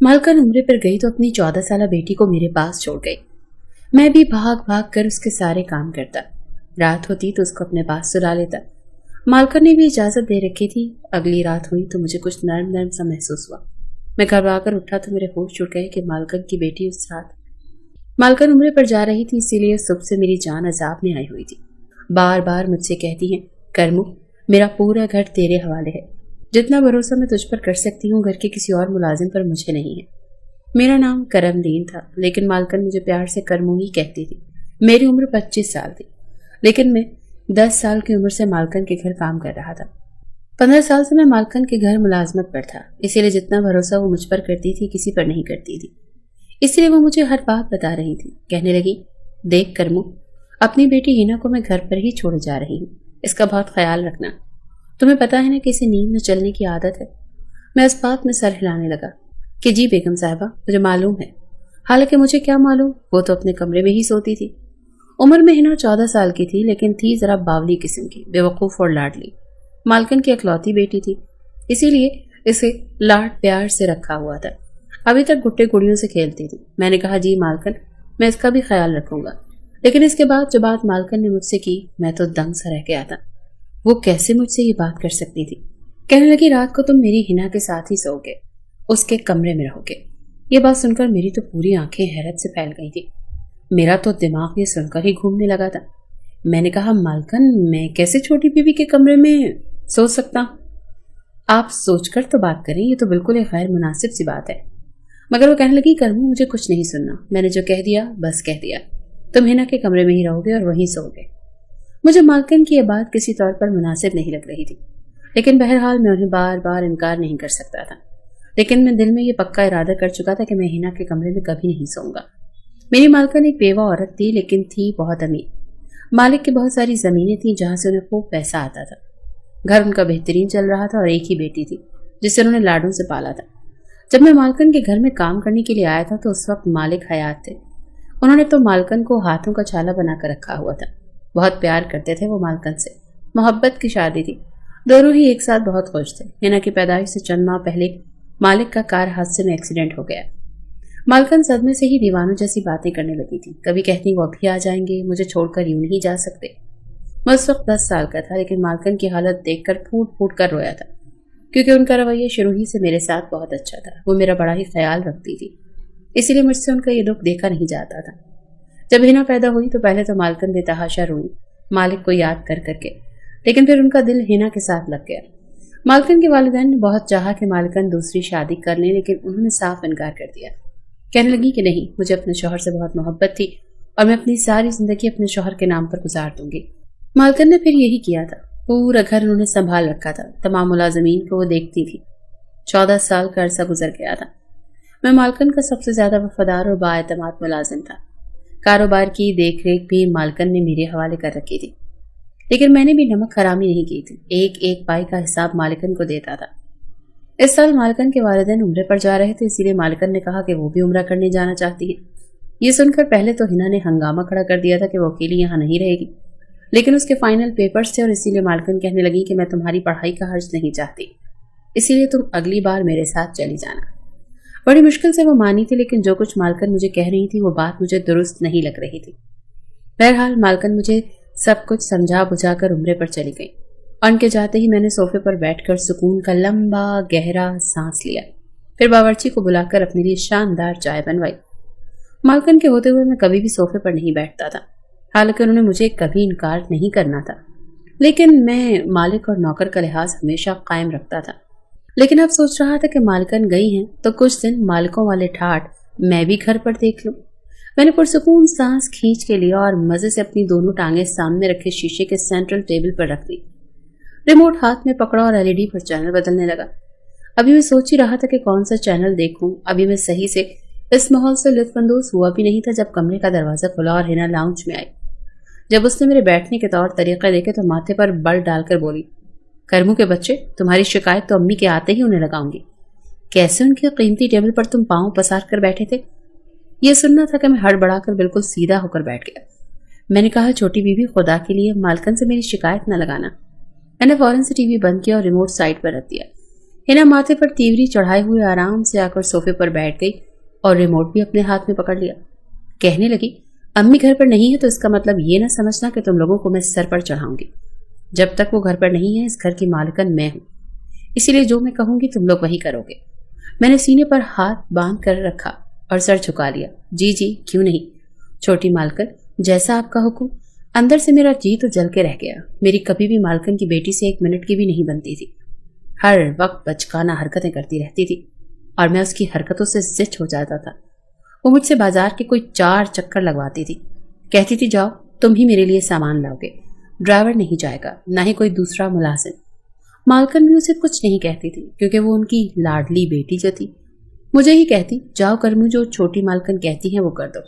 मालकन उम्रे पर गई तो अपनी 14 साल बेटी को मेरे पास छोड़ गई। मैं भी भाग भाग कर उसके सारे काम करता। रात होती तो उसको अपने पास सुला लेता। मालकन ने भी इजाजत दे रखी थी। अगली रात हुई तो मुझे कुछ नर्म नर्म सा महसूस हुआ। मैं घबरा कर उठा तो मेरे होश छूट गए कि मालकन की बेटी उस रात मालकन उम्रे पर जा रही थी, इसीलिए सुबह से मेरी जान अजाब में आई हुई थी। बार बार मुझसे कहती है, करमू मेरा पूरा घर तेरे हवाले है। जितना भरोसा मैं तुझ पर कर सकती हूँ घर के किसी और मुलाजिम पर मुझे नहीं है। मेरा नाम करमदीन था, लेकिन मालकन मुझे प्यार से करमू ही कहती थी। मेरी उम्र 25 साल थी, लेकिन मैं 10 साल की उम्र से मालकन के घर काम कर रहा था। 15 साल से मैं मालकन के घर मुलाजमत पर था, इसीलिए जितना भरोसा वो मुझ पर करती थी किसी पर नहीं करती थी। इसलिए वो मुझे हर बात बता रही थी। कहने लगी, देख करमू, अपनी बेटी हिना को मैं घर पर ही छोड़े जा रही हूँ, इसका बहुत ख्याल रखना। तुम्हें पता है ना कि इसे नींद में चलने की आदत है। मैं इस बात में सर हिलाने लगा कि जी बेगम साहबा, मुझे मालूम है। हालांकि मुझे क्या मालूम, वो तो अपने कमरे में ही सोती थी। उम्र में हिना 14 साल की थी, लेकिन थी जरा बावली किस्म की, बेवकूफ और लाडली। मालकन की इकलौती बेटी थी, इसीलिए इसे लाड प्यार से रखा हुआ था। अभी तक गुट्टे गुड़ियों से खेलती थी। मैंने कहा, जी मालकन, मैं इसका भी ख्याल रखूंगा। लेकिन इसके बाद जो बात मालकन ने मुझसे की, मैं तो दंग सा रह गया था। वो कैसे मुझसे ये बात कर सकती थी। कहने लगी, रात को तुम मेरी हिना के साथ ही सोओगे, उसके कमरे में रहोगे। ये बात सुनकर मेरी तो पूरी आंखें हैरत से फैल गई थी। मेरा तो दिमाग ये सुनकर ही घूमने लगा था। मैंने कहा, मालकन, मैं कैसे छोटी बीवी के कमरे में सो सकता हूँ? आप सोचकर तो बात करें, ये तो बिल्कुल एक गैर मुनासिब सी बात है। मगर वो कहने लगी, करमू मुझे कुछ नहीं सुनना, मैंने जो कह दिया बस कह दिया। तुम हिना के कमरे में ही रहोगे और वहीं सोओगे। मुझे मालकन की यह बात किसी तौर पर मुनासिब नहीं लग रही थी, लेकिन बहरहाल मैं उन्हें बार बार इनकार नहीं कर सकता था। लेकिन मैं दिल में ये पक्का इरादा कर चुका था कि मैं हिना के कमरे में कभी नहीं सोऊंगा। मेरी मालकन एक बेवा औरत थी, लेकिन थी बहुत अमीर। मालिक की बहुत सारी जमीनें थी जहां से उन्हें खूब पैसा आता था। घर उनका बेहतरीन चल रहा था और एक ही बेटी थी जिसे उन्होंने लाडों से पाला था। जब मैं मालकन के घर में काम करने के लिए आया था तो उस वक्त मालिक हयात थे। उन्होंने तो मालकन को हाथों का छाला बनाकर रखा हुआ था। बहुत प्यार करते थे वो मालकन से। मोहब्बत की शादी थी। दोनों ही एक साथ बहुत खुश थे। हिना की पैदाइश से चंद माह पहले मालिक का कार हादसे में एक्सीडेंट हो गया। मालकन सदमे से ही दीवानों जैसी बातें करने लगी थी। कभी कहती वो अभी आ जाएंगे, मुझे छोड़कर यूं नहीं जा सकते। मैं उस वक्त 10 साल का था, लेकिन मालकन की हालत देखकर फूट फूट कर रोया था, क्योंकि उनका रवैया शुरू ही से मेरे साथ बहुत अच्छा था। वो मेरा बड़ा ही ख्याल रखती थी, इसीलिए मुझसे उनका ये दुख देखा नहीं जाता था। जब हिना पैदा हुई तो पहले तो मालकन बेतहाशा रोई, मालिक को याद कर करके, लेकिन फिर उनका दिल हिना के साथ लग गया। मालकन के वालिदैन ने बहुत चाहा कि मालकन दूसरी शादी कर लें, लेकिन उन्होंने साफ इनकार कर दिया। कहने लगी कि नहीं, मुझे अपने शौहर से बहुत मोहब्बत थी और मैं अपनी सारी जिंदगी अपने शौहर के नाम पर गुजार दूंगी। मालकन ने फिर यही किया था। पूरा घर उन्होंने संभाल रखा था। तमाम मुलाजमीन को वो देखती थी। 14 साल का अरसा गुजर गया था। मैं मालकन का सबसे ज्यादा वफादार और बाएतमाद मुलाजिम था। कारोबार की देख रेख भी मालकन ने मेरे हवाले कर रखी थी, लेकिन मैंने भी नमक हरामी नहीं की थी। एक एक पाई का हिसाब मालकन को देता था। इस साल मालकन के वालिदैन उम्रे पर जा रहे थे, इसीलिए मालकन ने कहा कि वो भी उम्रा करने जाना चाहती है। ये सुनकर पहले तो हिना ने हंगामा खड़ा कर दिया था कि वो अकेली यहाँ नहीं रहेगी, लेकिन उसके फाइनल पेपर्स थे और इसीलिए मालकन कहने लगी कि मैं तुम्हारी पढ़ाई का हर्ज नहीं चाहती, इसीलिए तुम अगली बार मेरे साथ चली जाना। बड़ी मुश्किल से वो मानी थी, लेकिन जो कुछ मालकन मुझे कह रही थी वो बात मुझे दुरुस्त नहीं लग रही थी। बहरहाल मालकन मुझे सब कुछ समझा बुझाकर उम्रे पर चली गई। उनके जाते ही मैंने सोफे पर बैठकर सुकून का लंबा गहरा सांस लिया। फिर बावर्ची को बुलाकर अपने लिए शानदार चाय बनवाई। मालकन के होते हुए मैं कभी भी सोफे पर नहीं बैठता था, हालांकि उन्होंने मुझे कभी इनकार नहीं करना था, लेकिन मैं मालिक और नौकर का लिहाज हमेशा कायम रखता था। लेकिन अब सोच रहा था कि मालकन गई हैं तो कुछ दिन मालिकों वाले ठाठ मैं भी घर पर देख लूं। मैंने पुरसुकून सांस खींच के लिया और मजे से अपनी दोनों टांगें सामने रखे शीशे के सेंट्रल टेबल पर रख दी। रिमोट हाथ में पकड़ा और एलईडी पर चैनल बदलने लगा। अभी मैं सोच ही रहा था कि कौन सा चैनल देखूं। अभी मैं सही से इस माहौल से लुत्फानंदोज हुआ भी नहीं था जब कमरे का दरवाजा खुला और हिना लाउंज में आई। जब उसने मेरे बैठने के तौर तरीके देखे तो माथे पर बल डालकर बोली, करमू के बच्चे, तुम्हारी शिकायत तो अम्मी के आते ही उन्हें लगाऊंगी। कैसे उनके कीमती टेबल पर तुम पांव पसार कर बैठे थे? यह सुनना था कि मैं हड़बड़ाकर बिल्कुल सीधा होकर बैठ गया। मैंने कहा, छोटी बीबी, खुदा के लिए मालकन से मेरी शिकायत न लगाना। मैंने फौरन से टीवी बंद किया और रिमोट साइड पर रख दिया। हिना माथे पर तीवरी चढ़ाए हुए आराम से आकर सोफे पर बैठ गई और रिमोट भी अपने हाथ में पकड़ लिया। कहने लगी, अम्मी घर पर नहीं है तो इसका मतलब ये ना समझना कि तुम लोगों को मैं सर पर चढ़ाऊंगी। जब तक वो घर पर नहीं है, इस घर की मालिकन मैं हूं, इसीलिए जो मैं कहूंगी तुम लोग वही करोगे। मैंने सीने पर हाथ बांध कर रखा और सर झुका लिया। जी जी, क्यों नहीं छोटी मालकन, जैसा आपका हुक्म। अंदर से मेरा जी तो जल के रह गया। मेरी कभी भी मालकन की बेटी से 1 मिनट की भी नहीं बनती थी। हर वक्त बचकाना हरकतें करती रहती थी और मैं उसकी हरकतों से जिच हो जाता था। वो मुझसे बाजार के कोई 4 चक्कर लगवाती थी। कहती थी, जाओ तुम ही मेरे लिए सामान लाओगे, ड्राइवर नहीं जाएगा, ना ही कोई दूसरा मुलाजिम। मालकन भी उसे कुछ नहीं कहती थी क्योंकि वो उनकी लाडली बेटी जो थी। मुझे ही कहती, जाओ करमू, जो छोटी मालकन कहती है वो कर दो।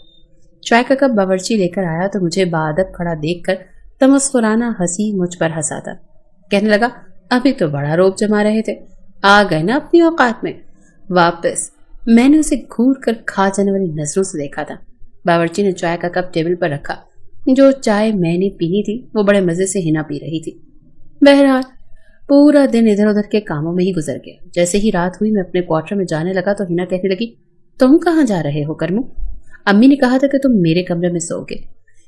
चाय का कप बावर्ची लेकर आया तो मुझे बाअदब खड़ा देखकर तमस्कुराना हंसी मुझ पर हंसा था। कहने लगा, अभी तो बड़ा रोब जमा रहे थे, आ गए ना अपनी औकात में वापस। मैंने उसे घूर कर खा जाने वाली नजरों से देखा था। बावर्ची ने चाय का कप टेबल पर रखा। जो चाय मैंने पीनी थी वो बड़े मजे से हिना पी रही थी। बहरहाल पूरा दिन इधर उधर के कामों में ही गुजर गया। जैसे ही रात हुई, मैं अपने क्वार्टर में जाने लगा तो हिना कहने लगी, तुम कहाँ जा रहे हो करमू? अम्मी ने कहा था कि तुम मेरे कमरे में सोओगे।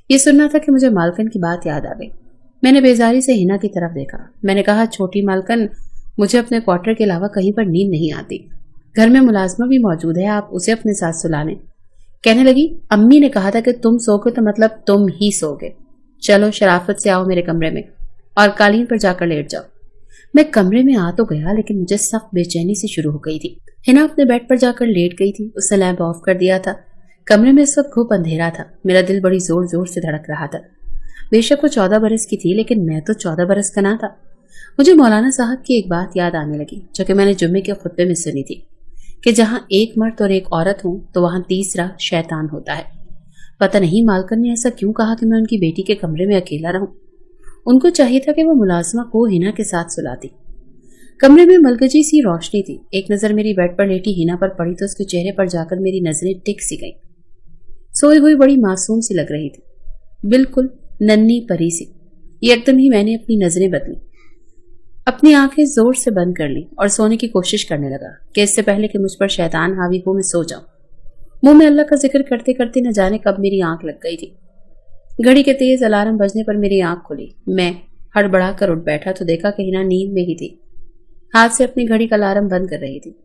ये सुनना था कि मुझे मालकन की बात याद आ गई। मैंने बेजारी से हिना की तरफ देखा। मैंने कहा, छोटी मालकन, मुझे अपने क्वार्टर के अलावा कहीं पर नींद नहीं आती। घर में मुलाजमा भी मौजूद है, आप उसे अपने साथ सुला लें। कहने लगी, अम्मी ने कहा था कि तुम सोओगे तो मतलब तुम ही सोओगे। चलो शराफत से आओ मेरे कमरे में और कालीन पर जाकर लेट जाओ। मैं कमरे में आ तो गया, लेकिन मुझे सख्त बेचैनी से शुरू हो गई थी। हिना अपने बेड पर जाकर लेट गई थी। उसने लैंप ऑफ कर दिया था। कमरे में इस वक्त खूब अंधेरा था। मेरा दिल बड़ी जोर जोर से धड़क रहा था। बेशक वो 14 बरस की थी, लेकिन मैं तो 14 बरस का ना था। मुझे मौलाना साहब की एक बात याद आने लगी जो कि मैंने जुम्मे के खुतबे में सुनी थी कि जहां एक मर्द और एक औरत हो तो वहां तीसरा शैतान होता है। पता नहीं मालकन ने ऐसा क्यों कहा कि मैं उनकी बेटी के कमरे में अकेला रहूं। उनको चाहिए था कि वो मुलाजमा को हिना के साथ सुलाती। कमरे में मलगजी सी रोशनी थी। एक नजर मेरी बेड पर लेटी हिना पर पड़ी तो उसके चेहरे पर जाकर मेरी नजरें टिक सी गईं। सोई हुई बड़ी मासूम सी लग रही थी, बिल्कुल नन्ही परी सी। एकदम ही मैंने अपनी नजरें बदली, अपनी आंखें जोर से बंद कर ली और सोने की कोशिश करने लगा कि इससे पहले कि मुझ पर शैतान हावी हो मैं सो जाऊं। मुंह में अल्लाह का जिक्र करते करते न जाने कब मेरी आंख लग गई थी। घड़ी के तेज अलार्म बजने पर मेरी आंख खुली। मैं हड़बड़ा कर उठ बैठा तो देखा कि हिना नींद में ही थी। हाथ से अपनी घड़ी का अलार्म बंद कर रही थी।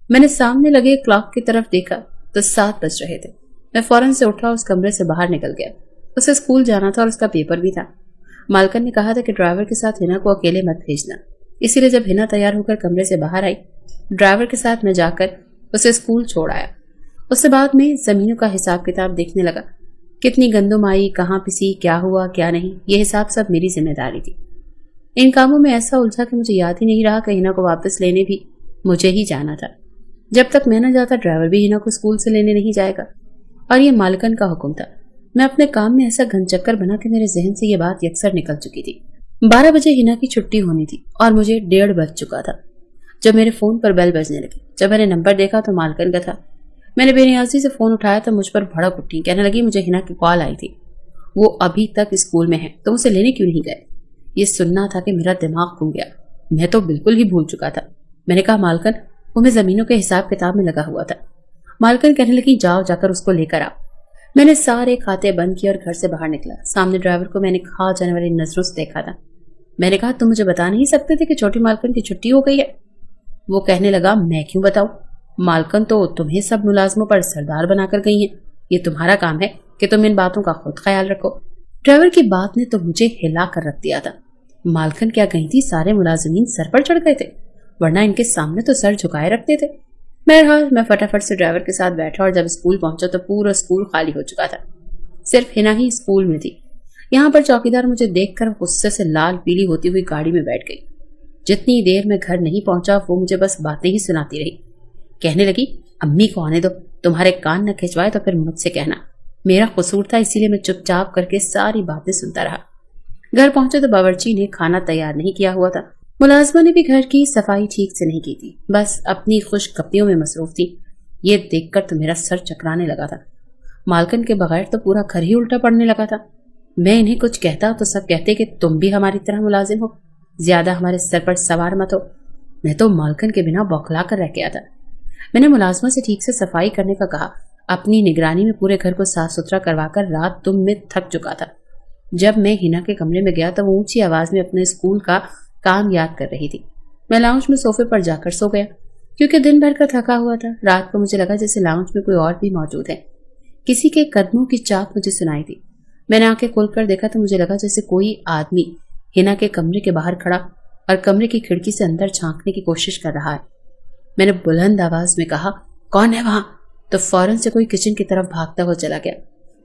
मैंने सामने लगे क्लॉक की तरफ देखा तो 7 बज रहे थे। मैं फौरन से उठा, उस कमरे से बाहर निकल गया। उसे स्कूल जाना था और उसका पेपर भी था। मालकन ने कहा था कि ड्राइवर के साथ हिना को अकेले मत भेजना। इसीलिए जब हिना तैयार होकर कमरे से बाहर आई, ड्राइवर के साथ मैं जाकर उसे स्कूल छोड़ आया। उससे बाद में जमीनों का हिसाब किताब देखने लगा। कितनी गंदुम आई, कहाँ पिसी, क्या हुआ क्या नहीं, ये हिसाब सब मेरी जिम्मेदारी थी। इन कामों में ऐसा उलझा कि मुझे याद ही नहीं रहा कि हिना को वापस लेने भी मुझे ही जाना था। जब तक मैं न जाता ड्राइवर भी हिना को स्कूल से लेने नहीं जाएगा, और ये मालकन का हुक्म था। मैं अपने काम में ऐसा घनचक्कर बना कि मेरे जहन से ये बात यकसर निकल चुकी थी। 12 बजे हिना की छुट्टी होनी थी और मुझे 1:30 बज चुका था जब मेरे फोन पर बेल बजने लगी। जब मैंने नंबर देखा तो मालकन का था। मैंने बेनियाजी से फोन उठाया तो मुझ पर भड़क उठी। कहने लगी, मुझे हिना की कॉल आई थी, वो अभी तक स्कूल में है, तो उसे लेने क्यों नहीं गए? ये सुनना था कि मेरा दिमाग खुल गया। मैं तो बिल्कुल ही भूल चुका था। मैंने कहा, मालकन, वो मैं जमीनों के हिसाब किताब में लगा हुआ था। मालकन कहने लगी, जाओ जाकर उसको लेकर आओ। मैंने सारे खाते बंद किए और घर से बाहर निकला। सामने ड्राइवर को मैंने खा जाने वाली नजरों से देखा था। मैंने कहा, तुम मुझे बता नहीं सकते थे कि छोटी मालकन की छुट्टी हो गई है? वो कहने लगा, मैं क्यों बताऊं? मालकन तो तुम्हें सब मुलाजमों पर सरदार बनाकर गई है। ये तुम्हारा काम है कि तुम इन बातों का खुद ख्याल रखो। ड्राइवर की बात ने तो मुझे हिला कर रख दिया था। मालकन क्या कही थी, सारे मुलाजिमीन सर पर चढ़ गए थे, वरना इनके सामने तो सर झुकाए रखते थे। बहरहाल मैं फटाफट से ड्राइवर के साथ बैठा और जब स्कूल पहुंचा तो पूरा स्कूल खाली हो चुका था। सिर्फ हिना ही स्कूल में थी। यहाँ पर चौकीदार मुझे देखकर गुस्से से लाल पीली होती हुई गाड़ी में बैठ गई। जितनी देर मैं घर नहीं पहुंचा वो मुझे बस बातें ही सुनाती रही। कहने लगी, अम्मी को आने दो, तुम्हारे कान न खिंचवाए तो फिर मुझसे कहना। मेरा कसूर था, इसीलिए मैं चुपचाप करके सारी बातें सुनता रहा। घर पहुंचे तो बावर्ची ने खाना तैयार नहीं किया हुआ था। मुलाजमा ने भी घर की सफाई ठीक से नहीं की थी, बस अपनी खुशगपियों में मसरूफ थी। ये देखकर तो मेरा सर चकराने लगा था। मालकन के बगैर तो पूरा घर ही उल्टा पड़ने लगा था। मैं इन्हें कुछ कहता तो सब कहते कि तुम भी हमारी तरह मुलाजिम हो, ज्यादा हमारे सर पर सवार मत हो। मैं तो मालकन के बिना बौखला कर रह गया था। मैंने मुलाजमा से ठीक से सफाई करने का कहा। अपनी निगरानी में पूरे घर को साफ सुथरा करवाकर रात तुम में थक चुका था। जब मैं हिना के कमरे में गया तो वो ऊंची आवाज में अपने स्कूल का काम याद कर रही थी। मैं लाउंज में सोफे पर जाकर सो गया क्योंकि दिन भर का थका हुआ था। रात को मुझे लगा जैसे लाउंज में कोई और भी मौजूद है। किसी के कदमों की चाप मुझे सुनाई दी। मैंने आंखें खोलकर देखा तो मुझे लगा जैसे कोई आदमी हिना के कमरे के बाहर खड़ा और कमरे की खिड़की से अंदर झांकने की कोशिश कर रहा है। मैंने बुलंद आवाज में कहा, कौन है वहां? तो फौरन से कोई किचन की तरफ भागता हुआ चला गया।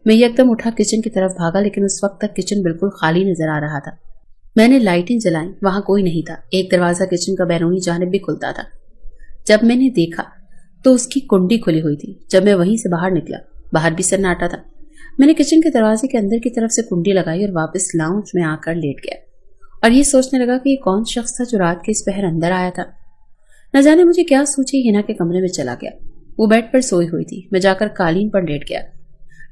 मैं एकदम उठा किचन की तरफ भागा, लेकिन उस वक्त तक किचन बिल्कुल खाली नजर आ रहा था। मैंने लाइटें जलाई, वहां कोई नहीं था। एक दरवाजा किचन का बैरूनी जानिब भी खुलता था। जब मैंने देखा तो उसकी कुंडी खुली हुई थी। जब मैं वहीं से बाहर निकला, बाहर भी सन्नाटा था। मैंने किचन के दरवाजे के अंदर की तरफ से कुंडी लगाई और वापस लाउंज में आकर लेट गया और ये सोचने लगा कि ये कौन शख्स था जो रात के इस पहर अंदर आया था। न जाने मुझे क्या सोची, हिना के कमरे में चला गया। वो बेड पर सोई हुई थी। मैं जाकर कालीन पर लेट गया।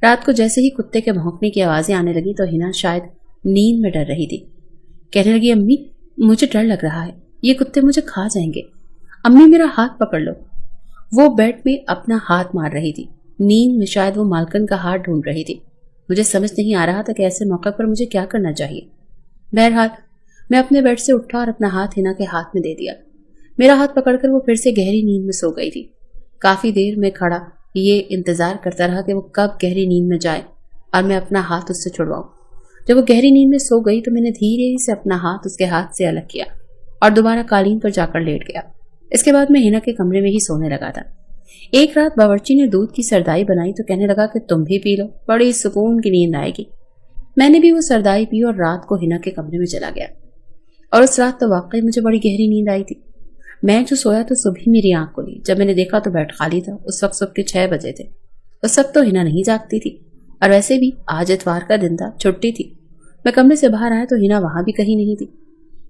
रात को जैसे ही कुत्ते के भौंकने की आवाजें आने लगी तो हिना शायद नींद में डर रही थी। कहने लगी, अम्मी मुझे डर लग रहा है, ये कुत्ते मुझे खा जाएंगे। अम्मी मेरा हाथ पकड़ लो। वो बेड में अपना हाथ मार रही थी। नींद में शायद वो मालकन का हाथ ढूंढ रही थी। मुझे समझ नहीं आ रहा था कि ऐसे मौके पर मुझे क्या करना चाहिए। बहरहाल मैं अपने बेड से उठा और अपना हाथ हिना के हाथ में दे दिया। मेरा हाथ पकड़कर वो फिर से गहरी नींद में सो गई थी। काफी देर में खड़ा ये इंतजार करता रहा कि वो कब गहरी नींद में जाए और मैं अपना हाथ उससे छुड़वाऊं। जब वो गहरी नींद में सो गई तो मैंने धीरे से अपना हाथ उसके हाथ से अलग किया और दोबारा कालीन पर जाकर लेट गया। इसके बाद मैं हिना के कमरे में ही सोने लगा था। एक रात बावर्ची ने दूध की सरदाई बनाई तो कहने लगा कि तुम भी पी लो, बड़ी सुकून की नींद आएगी। मैंने भी वो सरदाई पी और रात को हिना के कमरे में चला गया। और उस रात तो वाकई मुझे बड़ी गहरी नींद आई थी। मैं जो सोया तो सुबह मेरी आंख खुली। जब मैंने देखा तो बेड खाली था। उस वक्त सुबह के 6 बजे थे। उस वक्त तो हिना नहीं जागती थी और वैसे भी आज इतवार का दिन था, छुट्टी थी। मैं कमरे से बाहर आया तो हिना वहां भी कहीं नहीं थी।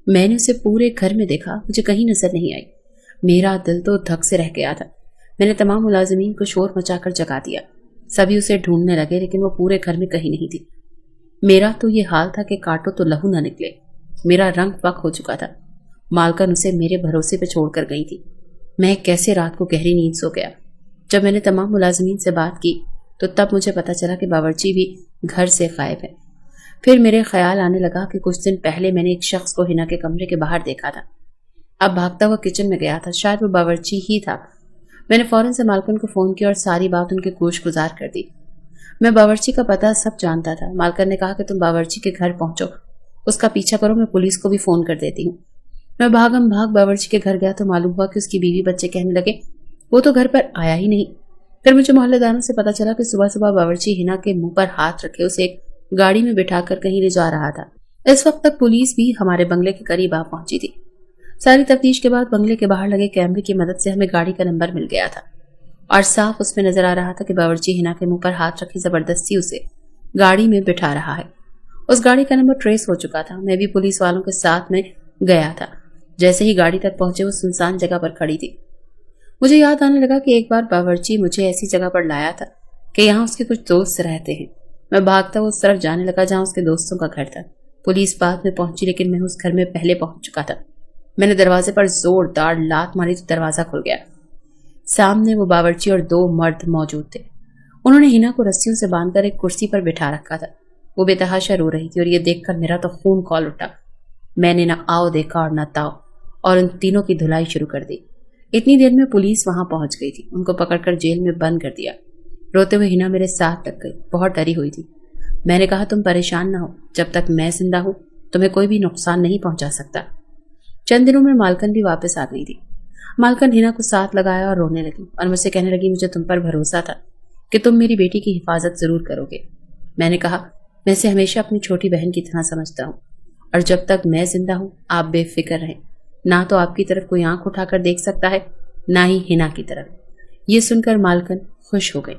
मैंने उसे पूरे घर में देखा, मुझे कहीं नजर नहीं आई। मेरा दिल तो धक से रह गया था। मैंने तमाम मुलाजिमीन को शोर मचाकर जगा दिया। सभी उसे ढूंढने लगे लेकिन वो पूरे घर में कहीं नहीं थी। मेरा तो ये हाल था कि काटो तो लहू न निकले। मेरा रंग पक हो चुका था। मालकन उसे मेरे भरोसे पे छोड़कर गई थी। मैं कैसे रात को गहरी नींद सो गया। जब मैंने तमाम मुलाजिमीन से बात की तो तब मुझे पता चला कि बावर्ची भी घर से गायब है। फिर मेरे ख्याल आने लगा कि कुछ दिन पहले मैंने एक शख्स को हिना के कमरे के बाहर देखा था। अब भागता हुआ किचन में गया था, शायद वो बावर्ची ही था। मैंने फौरन से मालकन को फोन किया और सारी बात उनके गोश गुजार कर दी। मैं बावर्ची का पता सब जानता था। मालकन ने कहा कि तुम बावर्ची के घर पहुंचो, उसका पीछा करो, मैं पुलिस को भी फोन कर देती हूँ। मैं भागम भाग बावर्ची के घर गया तो मालूम हुआ कि उसकी बीवी बच्चे कहने लगे वो तो घर पर आया ही नहीं। फिर मुझे मोहल्लेदारों से पता चला कि सुबह सुबह बावर्ची हिना के मुंह पर हाथ रखे उसे एक गाड़ी में बिठाकर कहीं ले जा रहा था। इस वक्त तक पुलिस भी हमारे बंगले के करीब आ पहुंची थी। सारी तफ्तीश के बाद बंगले के बाहर लगे कैमरे की मदद से हमें गाड़ी का नंबर मिल गया था और साफ उसमें नजर आ रहा था कि बावर्ची हिना के मुंह पर हाथ रखे जबरदस्ती उसे गाड़ी में बिठा रहा है। उस गाड़ी का नंबर ट्रेस हो चुका था। मैं भी पुलिस वालों के साथ में गया था। जैसे ही गाड़ी तक पहुंचे वो सुनसान जगह पर खड़ी थी। मुझे याद आने लगा कि एक बार बावर्ची मुझे ऐसी जगह पर लाया था कि यहाँ उसके कुछ दोस्त रहते हैं। मैं भागता हुआ उस तरफ जाने लगा जहाँ उसके दोस्तों का घर था। पुलिस बाद में पहुंची लेकिन मैं उस घर में पहले पहुंच चुका था। मैंने दरवाजे पर जोरदार लात मारी तो दरवाजा खुल गया। सामने वो बावर्ची और 2 मर्द मौजूद थे। उन्होंने हिना को रस्सियों से बांधकर एक कुर्सी पर बिठा रखा था। वो बेतहाशा रो रही थी और ये देखकर मेरा तो खून खौल उठा। मैंने न आओ देखा और न ताओ और उन तीनों की धुलाई शुरू कर दी। इतनी देर में पुलिस वहां पहुंच गई थी। उनको पकड़कर जेल में बंद कर दिया। रोते हुए हिना मेरे साथ लग गई, बहुत डरी हुई थी। मैंने कहा तुम परेशान ना हो, जब तक मैं जिंदा हूं तुम्हें कोई भी नुकसान नहीं पहुंचा सकता। चंद दिनों में मालकन भी वापस आ गई थी। मालकन हिना को साथ लगाया और रोने लगी और मुझसे कहने लगी मुझे तुम पर भरोसा था कि तुम मेरी बेटी की हिफाजत जरूर करोगे। मैंने कहा मैं इसे हमेशा अपनी छोटी बहन की तरह समझता हूँ और जब तक मैं जिंदा हूँ आप बेफिक्र रहें। ना तो आपकी तरफ कोई आंख उठाकर देख सकता है, ना ही हिना की तरफ। ये सुनकर मालकन खुश हो गई।